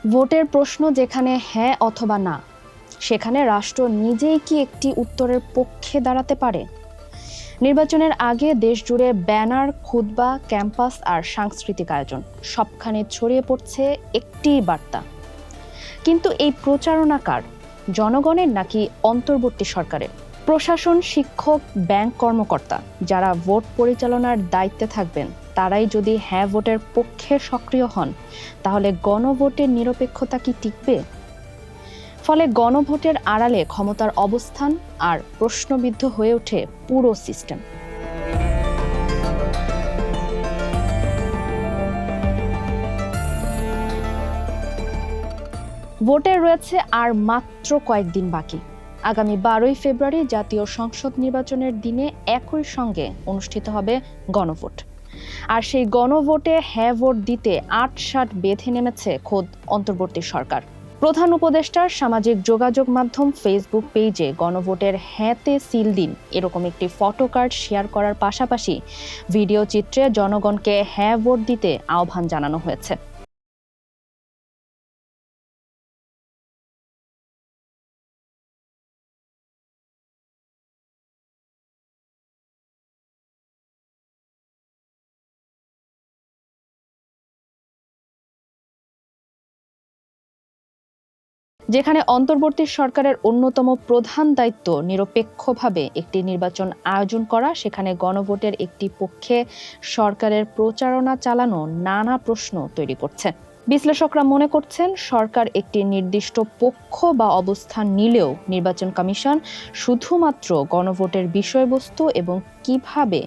ভোটের প্রশ্ন যেখানে হ্যাঁ অথবা না, সেখানে রাষ্ট্র নিজেই কি একটি উত্তরের পক্ষে দাঁড়াতে পারে? নির্বাচনের আগে দেশ জুড়ে ব্যানার, খুতবা, ক্যাম্পাস আর সাংস্কৃতিক আয়োজন সবখানে ছড়িয়ে পড়ছে একটি বার্তা। কিন্তু এই প্রচারণা কার? জনগণের নাকি অন্তর্বর্তী সরকারের? প্রশাসন, শিক্ষক, ব্যাংক কর্মকর্তা যারা ভোট পরিচালনার দায়িত্বে থাকবেন, তারাই যদি হ্যাঁ ভোটের পক্ষে সক্রিয় হন, তাহলে গণভোটের নিরপেক্ষতা কি টিকবে? ফলে গণভোটের আড়ালে ক্ষমতার অবস্থান আর প্রশ্নবিদ্ধ হয়ে ওঠে পুরো সিস্টেম। ভোটের রয়েছে আর মাত্র কয়েকদিন বাকি। আগামী 12ই ফেব্রুয়ারি জাতীয় সংসদ নির্বাচনের দিনে একই সঙ্গে অনুষ্ঠিত হবে গণভোট। আর সেই গণভোটে হ্যাঁ ভোট দিতে আট-ষাট বেঁধে নেমেছে খোদ অন্তর্বর্তী সরকার। প্রধান উপদেষ্টার সামাজিক যোগাযোগ মাধ্যম ফেসবুক পেজে গণভোটের হ্যাঁতে সিল দিন এরকম একটি ফটো কার্ড শেয়ার করার পাশাপাশি ভিডিও চিত্রে জনগণকে হ্যাঁ ভোট দিতে আহ্বান জানানো হয়েছে। যেখানে অন্তর্বর্তী সরকারের অন্যতম প্রধান দায়িত্ব নিরপেক্ষভাবে একটি নির্বাচন আয়োজন করা, সেখানে গণভোটের একটি পক্ষে সরকারের প্রচারণা চালানো নানা প্রশ্ন তৈরি করছে। বিশ্লেষকরা মনে করছেন, সরকার একটি নির্দিষ্ট পক্ষ বা অবস্থান নিলেও নির্বাচন কমিশন শুধুমাত্র গণভোটের বিষয়বস্তু এবং কিভাবে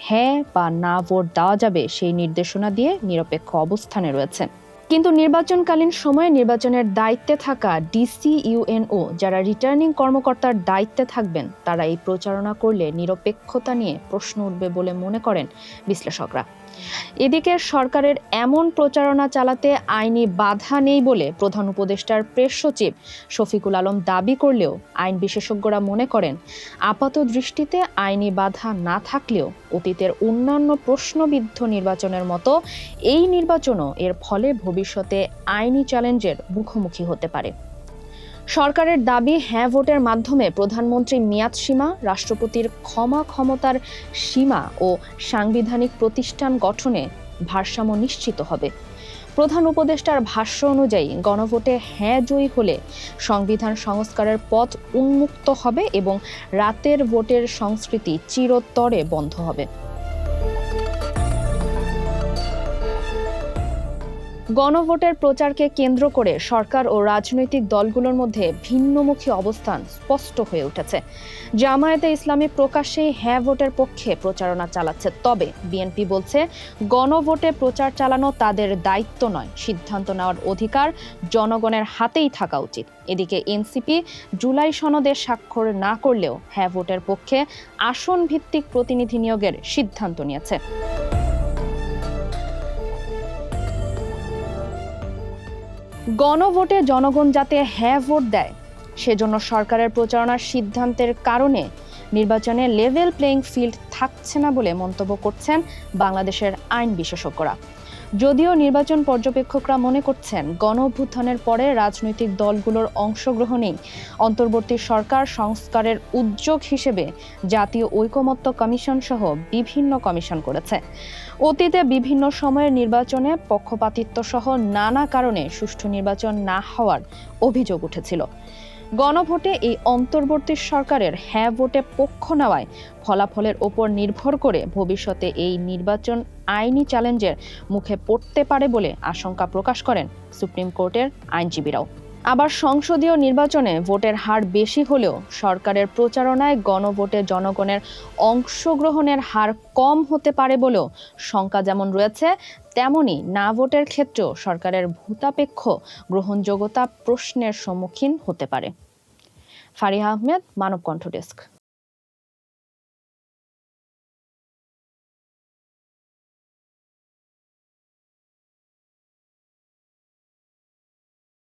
হ্যাঁ বা না ভোট দেওয়া যাবে সেই নির্দেশনা দিয়ে নিরপেক্ষ অবস্থানে রয়েছে। কিন্তু নির্বাচনকালীন সময়ে নির্বাচনের দায়িত্বে থাকা ডিসি, ইউএনও যারা রিটার্নিং কর্মকর্তার দায়িত্বে থাকবেন, তারা এই প্রচারণা করলে নিরপেক্ষতা নিয়ে প্রশ্ন উঠবে বলে মনে করেন বিশ্লেষকরা। এদিকে সরকারের এমন প্রচারণা চালাতে আইনি বাধা নেই বলে প্রধান উপদেষ্টার প্রেস সচিব শফিকুল আলম দাবি করলেও আইন বিশেষজ্ঞরা মনে করেন, আপাত দৃষ্টিতে আইনি বাধা না থাকলেও অতীতের অন্যান্য প্রশ্নবিদ্ধ নির্বাচনের মতো এই নির্বাচনও এর ফলে ভবিষ্যতে আইনি চ্যালেঞ্জের মুখোমুখি হতে পারে। সরকারের দাবি, হ্যাঁ ভোটের মাধ্যমে প্রধানমন্ত্রী মেয়াদ সীমা, রাষ্ট্রপতির ক্ষমতার সীমা ও সাংবিধানিক প্রতিষ্ঠান গঠনে ভারসাম্য নিশ্চিত হবে। প্রধান উপদেষ্টার ভাষ্য অনুযায়ী গণভোটে হ্যাঁ জয়ী হলে সংবিধান সংস্কারের পথ উন্মুক্ত হবে এবং রাতের ভোটের সংস্কৃতি চিরতরে বন্ধ হবে। গণভোটের প্রচারকে কেন্দ্র করে সরকার ও রাজনৈতিক দলগুলোর মধ্যে ভিন্নমুখী অবস্থান স্পষ্ট হয়ে উঠেছে। জামায়াতে ইসলামী প্রকাশ্যেই হ্যাঁ ভোটের পক্ষে প্রচারণা চালাচ্ছে, তবে বিএনপি বলছে গণভোটে প্রচার চালানো তাদের দায়িত্ব নয়, সিদ্ধান্ত নেওয়ার অধিকার জনগণের হাতেই থাকা উচিত। এদিকে এনসিপি জুলাই সনদে স্বাক্ষর না করলেও হ্যাঁ ভোটের পক্ষে আসন ভিত্তিক প্রতিনিধি নিয়োগের সিদ্ধান্ত নিয়েছে। গণভোটে জনগণ যাতে হ্যাঁ ভোট দেয়, সেজন্য সরকারের প্রচারণার সিদ্ধান্তের কারণে নির্বাচনে লেভেল প্লেইং ফিল্ড থাকছে না বলে মন্তব্য করছেন বাংলাদেশের আইন বিশেষজ্ঞরা। যদিও নির্বাচন পর্যবেক্ষকরা মনে করছেন, গণ-অভ্যুত্থানের পরে রাজনৈতিক দলগুলোর অংশগ্রহণেই অন্তর্বর্তী সরকার সংস্কারের উদ্যোগ হিসেবে জাতীয় ঐকমত্য কমিশন সহ বিভিন্ন কমিশন করেছে। অতীতে বিভিন্ন সময়ের নির্বাচনে পক্ষপাতিত্ব সহ নানা কারণে সুষ্ঠু নির্বাচন না হওয়ার অভিযোগ উঠেছিল। গণভোটে এই অন্তর্বর্তী সরকারের হ্যাঁ ভোটে পক্ষ নেওয়ায় ফলাফলের ওপর নির্ভর করে ভবিষ্যতে এই নির্বাচন আইনি চ্যালেঞ্জের মুখে পড়তে পারে বলে আশঙ্কা প্রকাশ করেন সুপ্রিম কোর্টের আইনজীবীরাও। আবার সংসদীয় নির্বাচনে ভোটের হার বেশি হলেও সরকারের প্রচারণায় গণভোটে জনগণের অংশগ্রহণের হার কম হতে পারে বলেও শঙ্কা যেমন রয়েছে, তেমনি না ভোটের ক্ষেত্রেও সরকারের ভূতাপেক্ষ গ্রহণযোগ্যতা প্রশ্নের সম্মুখীন হতে পারে। ফারিহা আহমেদ, মানব কণ্ঠ ডেস্ক।